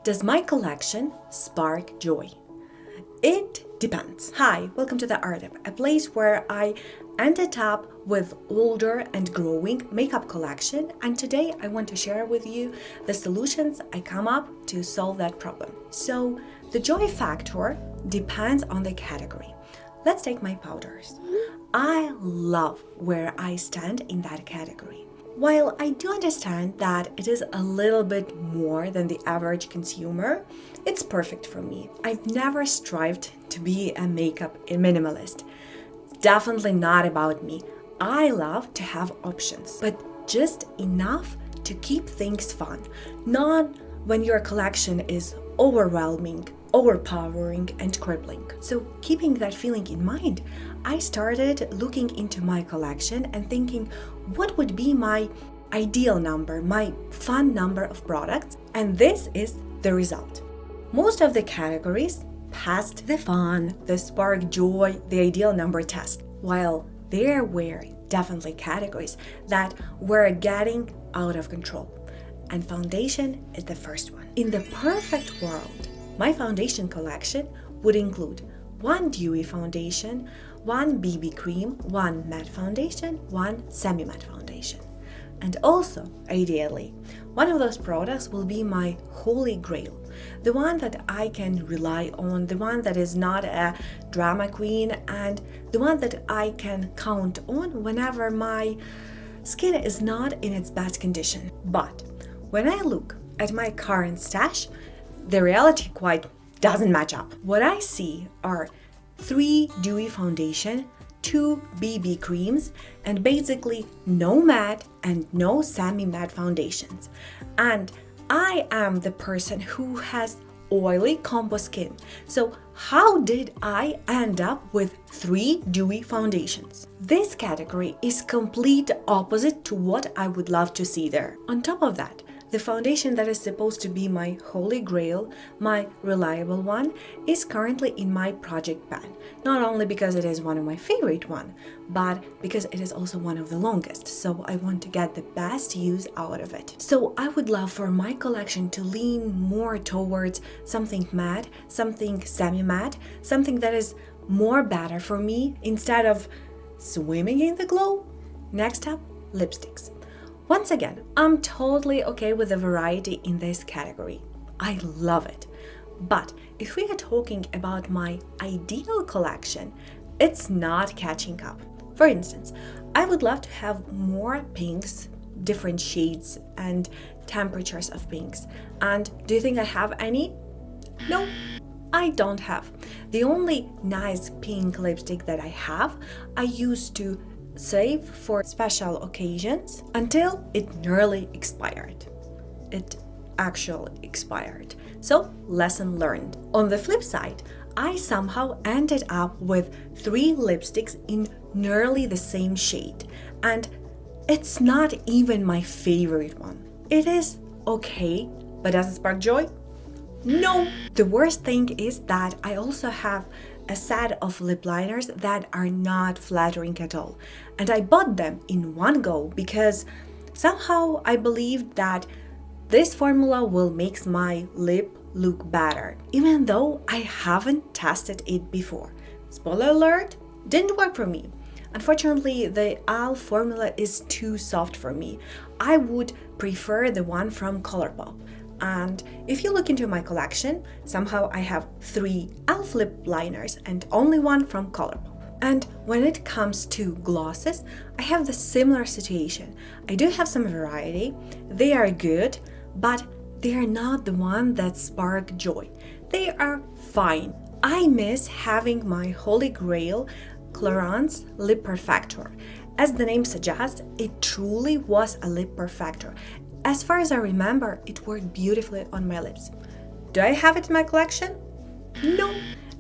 Does my collection spark joy? It depends. Hi, welcome to The Art of, a place where I ended up with older and growing makeup collection, and today I want to share with you the solutions I come up to solve that problem. So the joy factor depends on the category. Let's take my powders. I love where I stand in that category. While I do understand that it is a little bit more than the average consumer, it's perfect for me. I've never strived to be a makeup minimalist. It's definitely not about me. I love to have options, but just enough to keep things fun. Not when your collection is overwhelming, overpowering, and crippling. So keeping that feeling in mind, I started looking into my collection and thinking, what would be my ideal number, my fun number of products? And this is the result. Most of the categories passed the fun, the spark joy, the ideal number test, while there were definitely categories that were getting out of control. And foundation is the first one. In the perfect world, my foundation collection would include one dewy foundation, one BB cream, one matte foundation, one semi-matte foundation. And also, ideally, one of those products will be my holy grail, the one that I can rely on, the one that is not a drama queen, and the one that I can count on whenever my skin is not in its best condition. But when I look at my current stash, the reality quite doesn't match up. What I see are 3 dewy foundation, 2 BB creams, and basically no matte and no semi-matte foundations. And I am the person who has oily combo skin. So how did I end up with 3 dewy foundations? This category is complete opposite to what I would love to see there. On top of that, the foundation that is supposed to be my holy grail, my reliable one, is currently in my project pan. Not only because it is one of my favorite one, but because it is also one of the longest. So I want to get the best use out of it. So I would love for my collection to lean more towards something matte, something semi-matte, something that is more better for me instead of swimming in the glow. Next up, lipsticks. Once again, I'm totally okay with the variety in this category. I love it. But if we are talking about my ideal collection, it's not catching up. For instance, I would love to have more pinks, different shades and temperatures of pinks. And do you think I have any? No, I don't have. The only nice pink lipstick that I have, I used to save for special occasions until it nearly expired. It actually expired. So, lesson learned. On the flip side, I somehow ended up with 3 lipsticks in nearly the same shade, and it's not even my favorite one. It is okay, but does it spark joy? No! The worst thing is that I also have a set of lip liners that are not flattering at all. And I bought them in one go because somehow I believed that this formula will make my lip look better, even though I haven't tested it before. Spoiler alert, didn't work for me. Unfortunately, the e.l.f. formula is too soft for me. I would prefer the one from Colourpop. And if you look into my collection, somehow I have 3 e.l.f. lip liners and only one from Colourpop. And when it comes to glosses, I have the similar situation. I do have some variety, they are good, but they are not the one that spark joy. They are fine. I miss having my holy grail Clarins Lip Perfector. As the name suggests, it truly was a lip perfector. As far as I remember, it worked beautifully on my lips. Do I have it in my collection? No.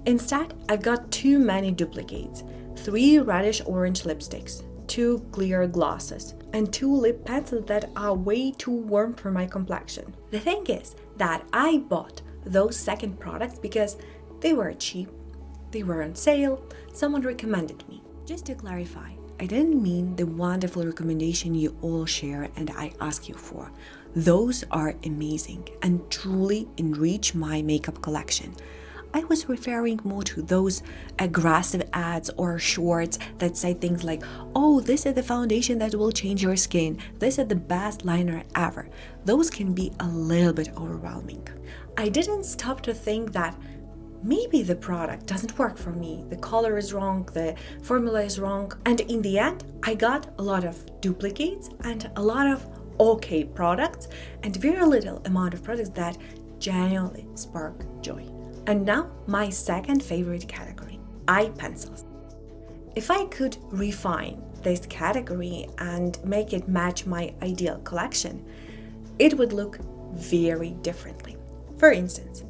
Instead, I've got too many duplicates. 3 reddish orange lipsticks, 2 clear glosses, and 2 lip pencils that are way too warm for my complexion. The thing is that I bought those second products because they were cheap, they were on sale, someone recommended me. Just to clarify, I didn't mean the wonderful recommendation you all share and I ask you for. those are amazing and truly enrich my makeup collection. I was referring more to those aggressive ads or shorts that say things like, oh, this is the foundation that will change your skin. This is the best liner ever. Those can be a little bit overwhelming. I didn't stop to think that maybe the product doesn't work for me. The color is wrong, the formula is wrong. And in the end, I got a lot of duplicates and a lot of okay products and very little amount of products that genuinely spark joy. And now my second favorite category, eye pencils. If I could refine this category and make it match my ideal collection, it would look very differently. For instance,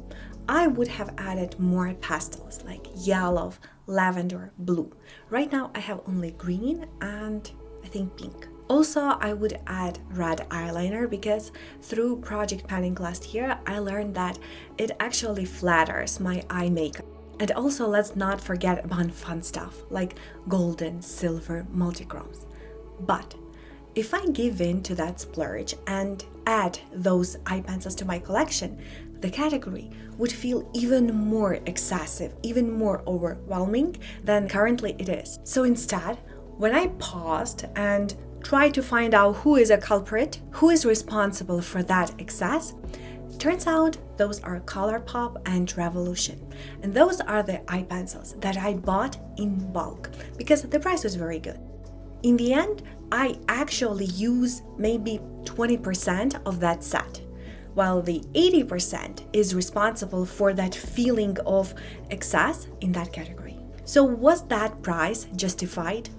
I would have added more pastels like yellow, lavender, blue. Right now I have only green and I think pink. Also, I would add red eyeliner because through project planning last year, I learned that it actually flatters my eye makeup. And also, let's not forget about fun stuff like golden, silver, multichromes. But if I give in to that splurge and add those eye pencils to my collection, the category would feel even more excessive, even more overwhelming than currently it is. So instead, when I paused and try to find out who is a culprit, who is responsible for that excess, turns out those are ColourPop and Revolution. And those are the eye pencils that I bought in bulk because the price was very good. In the end, I actually use maybe 20% of that set, while the 80% is responsible for that feeling of excess in that category. So was that price justified?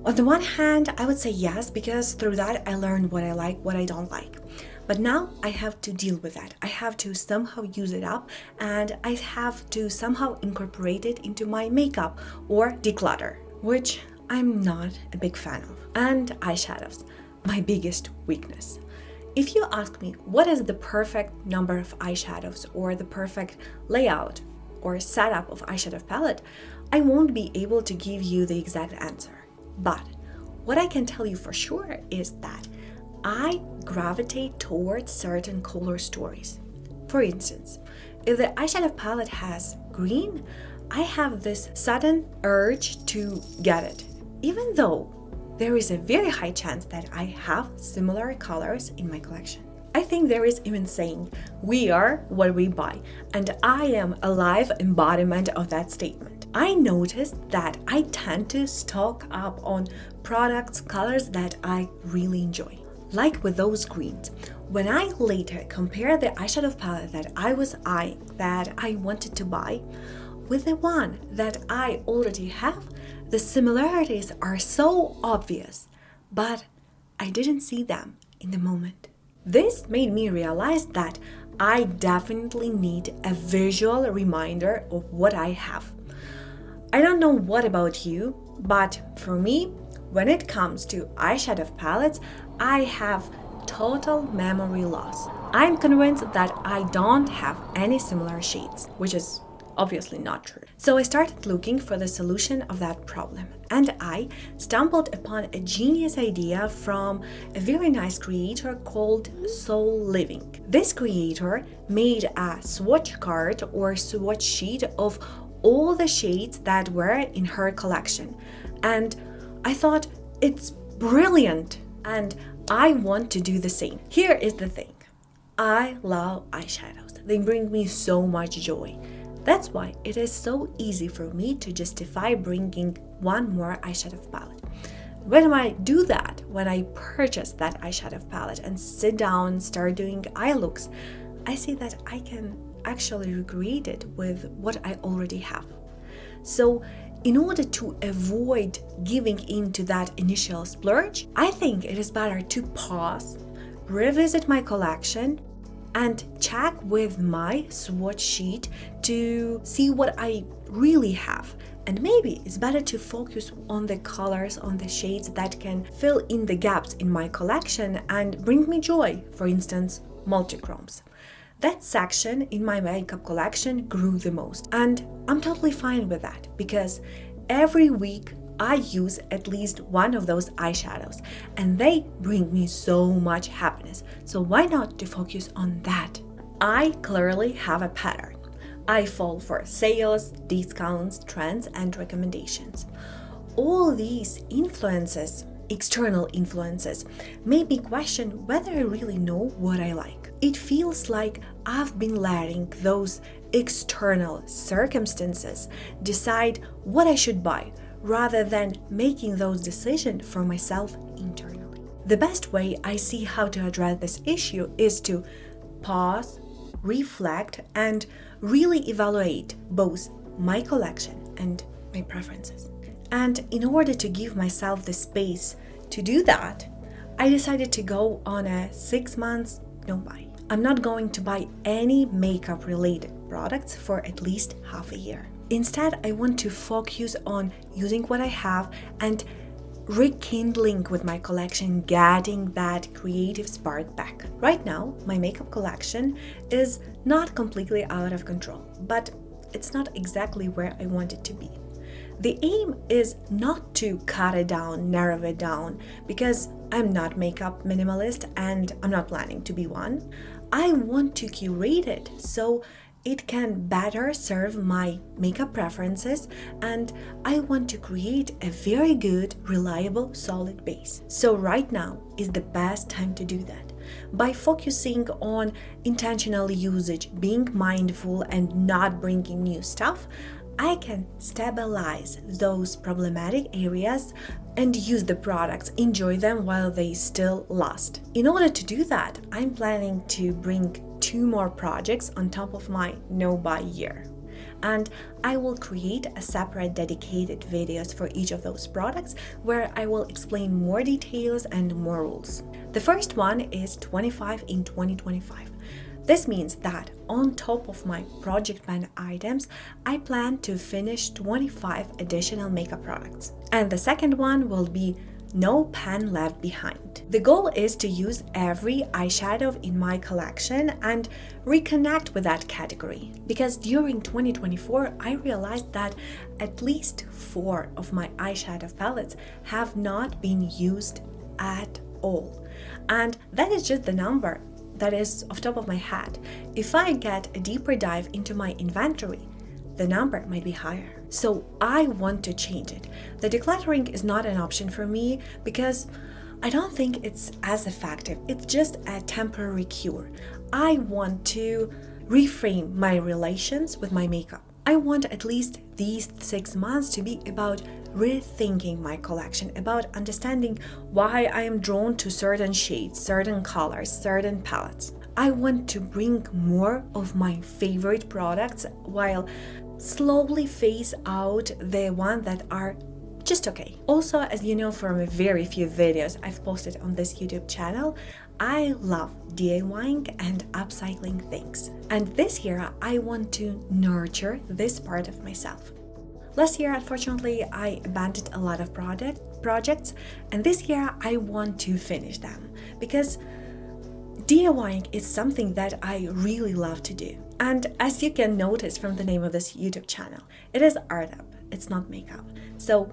On the one hand, I would say yes, because through that I learned what I like, what I don't like. But now I have to deal with that. I have to somehow use it up and I have to somehow incorporate it into my makeup or declutter, which I'm not a big fan of. And eyeshadows, my biggest weakness. If you ask me what is the perfect number of eyeshadows or the perfect layout or setup of eyeshadow palette, I won't be able to give you the exact answer. But what I can tell you for sure is that I gravitate towards certain color stories. For instance, if the eyeshadow palette has green, I have this sudden urge to get it, even though there is a very high chance that I have similar colors in my collection. I think there is even saying, we are what we buy, and I am a live embodiment of that statement. I noticed that I tend to stock up on products, colors that I really enjoy. Like with those greens, when I later compare the eyeshadow palette that I was eyeing, that I wanted to buy, with the one that I already have, the similarities are so obvious, but I didn't see them in the moment. This made me realize that I definitely need a visual reminder of what I have. I don't know what about you, but for me, when it comes to eyeshadow palettes, I have total memory loss. I'm convinced that I don't have any similar shades, which is obviously not true. So I started looking for the solution of that problem, and I stumbled upon a genius idea from a very nice creator called Soul Living. This creator made a swatch card or swatch sheet of all the shades that were in her collection, and I thought it's brilliant and I want to do the same. Here is the thing. I love eyeshadows. They bring me so much joy. That's why it is so easy for me to justify bringing one more eyeshadow palette. When I do that, when I purchase that eyeshadow palette and sit down and start doing eye looks, I see that I can actually recreate it with what I already have. So in order to avoid giving in to that initial splurge, I think it is better to pause, revisit my collection, and check with my swatch sheet to see what I really have. And maybe it's better to focus on the colors, on the shades that can fill in the gaps in my collection and bring me joy, for instance, multichromes. That section in my makeup collection grew the most, and I'm totally fine with that because every week I use at least one of those eyeshadows, and they bring me so much happiness. So why not to focus on that? I clearly have a pattern. I fall for sales, discounts, trends, and recommendations. All these influences, external influences, made me question whether I really know what I like. It feels like I've been letting those external circumstances decide what I should buy, rather than making those decisions for myself internally. The best way I see how to address this issue is to pause, reflect, and really evaluate both my collection and my preferences. And in order to give myself the space to do that, I decided to go on a 6 months no buy. I'm not going to buy any makeup related products for at least half a year. Instead, I want to focus on using what I have and rekindling with my collection, getting that creative spark back. Right now, my makeup collection is not completely out of control, but it's not exactly where I want it to be. The aim is not to cut it down, narrow it down, because I'm not makeup minimalist and I'm not planning to be one. I want to curate it so it can better serve my makeup preferences, and I want to create a very good, reliable, solid base. So right now is the best time to do that. By focusing on intentional usage, being mindful, and not bringing new stuff, I can stabilize those problematic areas and use the products, enjoy them while they still last. In order to do that, I'm planning to bring 2 more projects on top of my no-buy year. And I will create a separate dedicated videos for each of those products where I will explain more details and more rules. The first one is 25 in 2025. This means that on top of my project plan items, I plan to finish 25 additional makeup products. And the second one will be no pan left behind. The goal is to use every eyeshadow in my collection and reconnect with that category. Because during 2024, I realized that at least 4 of my eyeshadow palettes have not been used at all. And that is just the number that is off top of my head. If I get a deeper dive into my inventory, the number might be higher. So I want to change it. The decluttering is not an option for me because I don't think it's as effective. It's just a temporary cure. I want to reframe my relations with my makeup. I want at least these 6 months to be about rethinking my collection, about understanding why I am drawn to certain shades, certain colors, certain palettes. I want to bring more of my favorite products while slowly phase out the ones that are just okay. Also, as you know from a very few videos I've posted on this YouTube channel, I love DIYing and upcycling things. And this year, I want to nurture this part of myself. Last year, unfortunately, I abandoned a lot of projects, and this year I want to finish them because DIYing is something that I really love to do. And as you can notice from the name of this YouTube channel, it is art up, it's not makeup. So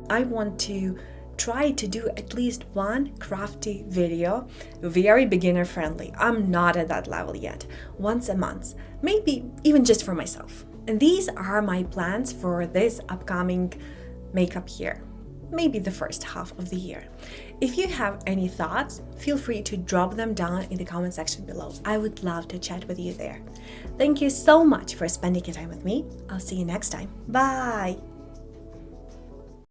I want to try to do at least one crafty video, very beginner friendly. I'm not at that level yet. Once a month, maybe even just for myself. And these are my plans for this upcoming makeup year, maybe the first half of the year. If you have any thoughts, feel free to drop them down in the comment section below. I would love to chat with you there. Thank you so much for spending your time with me. I'll see you next time. Bye!